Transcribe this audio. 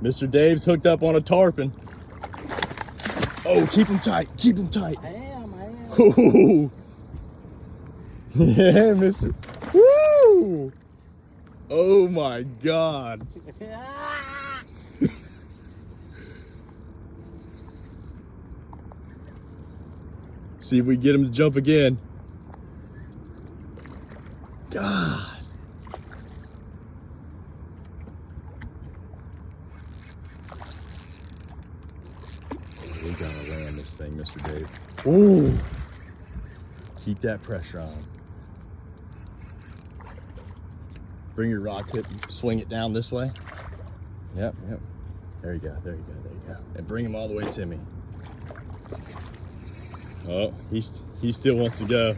Mr. Dave's hooked up on a tarpon. Oh, keep him tight. Keep him tight. I am. Ooh. Yeah, Mr. Woo! Oh my God. See if we get him to jump again. God. We gotta land this thing, Mr. Dave. Ooh. Keep that pressure on. Bring your rod tip, swing it down this way. Yep. There you go. And bring him all the way to me. Oh, he still wants to go.